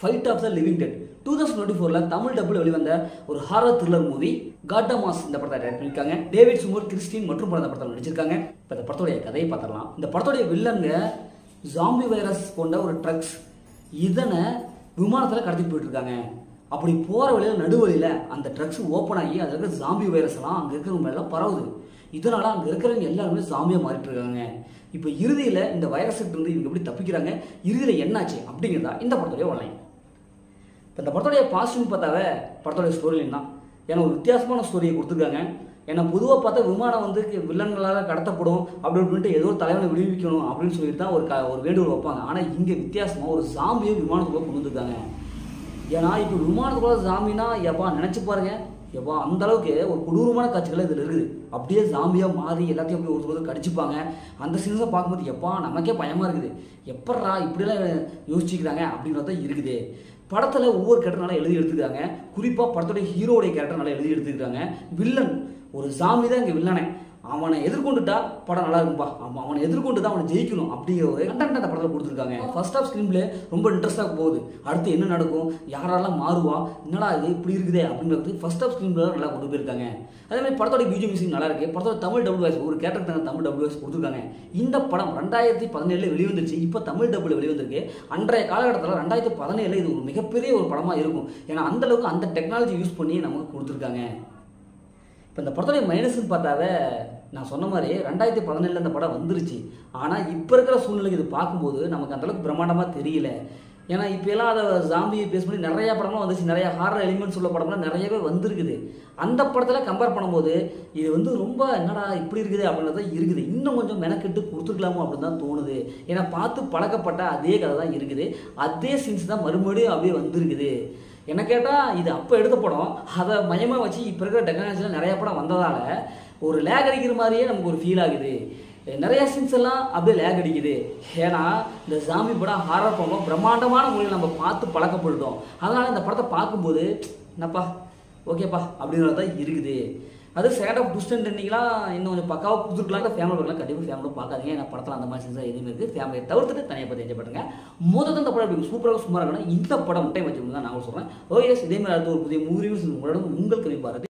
Fight of the living dead 2024 Tamil டப்பில் வெளிவந்த ஒரு ஹாரர் த்ரில்லர் மூவி காட்டமாஸ். இந்த படத்தை டைரக்ட் பண்ணியிருக்காங்க டேவிட் சுமூர், கிறிஸ்டின் மற்றும் இந்த படத்தில் நடிச்சிருக்காங்க. இப்போ இந்த படத்தோடைய கதையை பார்த்துடலாம். இந்த படத்தோடைய வில்லங்க ஜாம்பி வைரஸ் கொண்ட ஒரு ட்ரக்ஸ், இதனை விமானத்தில் கடத்திட்டு போயிட்டு இருக்காங்க. அப்படி போகிற வழியில் நடுவழியில் அந்த ட்ரக்ஸ் ஓப்பன் ஆகி அதில் இருக்கிற ஜாம்பி வைரஸ் எல்லாம் அங்கே இருக்கிறவங்க எல்லாம் பரவுது. இதனால் அங்கே இருக்கிறவங்க எல்லாருமே ஜாம்பியாக மாறிட்டு இருக்காங்க. இப்போ இறுதியில் இந்த வைரஸுக்கு இருந்து இவங்க எப்படி தப்பிக்கிறாங்க, இறுதியில் என்னாச்சு அப்படிங்கிறதா இந்த படத்தோடைய ஒன்லைன். இப்போ இந்த படத்தோடைய பாசிட்டிவ் பார்த்தாவே படத்தோடைய ஸ்டோரிலைன் தான். ஏன்னா ஒரு வித்தியாசமான ஸ்டோரியை கொடுத்துருக்காங்க. ஏன்னா பொதுவாக பார்த்தா விமானம் வந்து வில்லன்களால் கடத்தப்படும் அப்படி அப்படின்ட்டு ஏதோ ஒரு தலைவனை விடுவிக்கணும் அப்படின்னு சொல்லிட்டு தான் ஒரு வேண்டுகோள் வைப்பாங்க. ஆனால் இங்கே வித்தியாசமாக ஒரு ஜாம்பியை விமானத்துக்குள்ளே கொண்டு வந்துருக்காங்க. ஏன்னா இப்போ விமானத்துக்குள்ள ஜாம்பினா எப்பா நினச்சி பாருங்க, எப்பா அந்த அளவுக்கு ஒரு கொடூரமான காட்சிகள் இதில் இருக்குது. அப்படியே ஜாம்பியாக மாறி எல்லாத்தையும் அப்படியே ஒருத்தர் கடிச்சிப்பாங்க. அந்த சீன்ஸை பார்க்கும்போது எப்பா நமக்கே பயமாக இருக்குது. எப்பட்றா இப்படிலாம் யோசிச்சுக்கிறாங்க அப்படின்றது தான் இருக்குது. படத்தில் ஒவ்வொரு கேரக்டர் நல்லா எழுதி எடுத்துக்கிறாங்க. குறிப்பாக படத்துடைய ஹீரோடைய கேரக்டர் நல்லா எழுதி எடுத்துக்கிறாங்க. வில்லன் ஒரு ஜாம்பி தான் இங்கே வில்லனே. அவனை எதிர்கொண்டுட்டா படம் நல்லா இருக்கும்பா, அவனை எதிர்கொண்டு தான் அவனை ஜெயிக்கணும் அப்படிங்கிற ஒரு கண்டென்ட் அந்த படத்தில் கொடுத்துருக்காங்க. ஃபர்ஸ்ட் ஆஃப் ஸ்க்ரீன் பிளே ரொம்ப இன்ட்ரெஸ்டாக போகுது. அடுத்து என்ன நடக்கும், யாரெல்லாம் மாறுவா, என்னடா இது இப்படி இருக்குதே அப்படிங்கிறது ஃபர்ஸ்ட் ஆஃப் ஸ்க்ரீன் பிளே நல்லா கொண்டு போயிருக்காங்க. அதே மாதிரி படத்தோட பிஜிஎம் மியூசிக் நல்லா இருக்கு. படத்தோட தமிழ் டபுள் வாய்ஸ் ஒரு கேரக்டர் தமிழ் டபுள் வாய்ஸ் கொடுத்துருக்காங்க. இந்த படம் 2017 வெளிவந்துருச்சு. இப்போ தமிழ் டபுள் வெளிவந்திருக்கு. அன்றைய காலகட்டத்தில் 2017 இது ஒரு மிகப்பெரிய ஒரு படமாக இருக்கும். ஏன்னா அந்த அளவுக்கு அந்த டெக்னாலஜி யூஸ் பண்ணி நமக்கு கொடுத்துருக்காங்க. இப்போ இந்த படத்தோடைய மைனஸ்ன்னு பார்த்தாவே நான் சொன்ன மாதிரி 2017 இந்த படம் வந்துருச்சு. ஆனால் இப்போ இருக்கிற சூழ்நிலைக்கு இது பார்க்கும்போது நமக்கு அந்தளவுக்கு பிரம்மாண்டமாக தெரியல. ஏன்னா இப்போ எல்லாம் அதை ஜாம்பியை பேஸ் பண்ணி நிறையா படம்லாம் வந்துச்சு. நிறைய ஹாரர் எலிமெண்ட்ஸ் உள்ள படம்லாம் நிறையவே வந்திருக்குது. அந்த படத்தில் கம்பேர் பண்ணும்போது இது வந்து ரொம்ப என்னடா இப்படி இருக்குது அப்படின்றது தான் இருக்குது. இன்னும் கொஞ்சம் மெனக்கெட்டு கொடுத்துருக்கலாமோ அப்படின்னு தான் தோணுது. ஏன்னா பார்த்து பழக்கப்பட்ட அதே கதை தான் இருக்குது. அதே சீன்ஸ் தான் மறுபடியும் அப்படியே வந்திருக்குது. என்ன கேட்டால் இது அப்போ எடுத்த படம், அதை மையமாக வச்சு இப்போ இருக்கிற டெக்னாலஜியில் நிறையா படம் வந்ததால் ஒரு லேக் அடிக்கிற மாதிரியே நமக்கு ஒரு ஃபீல் ஆகுது. நிறையா சீன்ஸ் எல்லாம் அப்படியே லேக் அடிக்குது. ஏன்னா இந்த ஜாம்பி படம் ஹாரர் படம் பிரம்மாண்டமான முறையில் நம்ம பார்த்து பழக்கப்பட்டுட்டோம். அதனால் இந்த படத்தை பார்க்கும்போது என்னப்பா ஓகேப்பா அப்படிங்கிறது தான் இருக்குது. அது செகண்ட் ஆஃப் ட்விஸ்ட் அண்ட் எண்டிங்லாம் இன்னும் கொஞ்சம் பக்காவாக கொடுத்துருக்கலாம். ஃபேமிலி பார்க்கலாம், கண்டிப்பாக ஃபேமிலியும் பார்க்காதீங்க. ஏன்னா படத்தில் அந்த மாதிரி சீன்ஸ் எதுவுமே இருக்குது. ஃபேமிலியை தவிர்த்துட்டு தனியாக பார்த்து என்ஜாய் பண்ணுங்க. முதல்ல இந்த படம் எப்படி சூப்பராக சும்மா இருக்கணும். இந்த படம் டைம் வச்சுக்கணும் தான் நான் சொல்கிறேன். ஓகே, இதே மாதிரி அடுத்த ஒரு புதிய மூவி ரிவ்யூஸ் உங்களோட உங்கள் கவி பாரதி.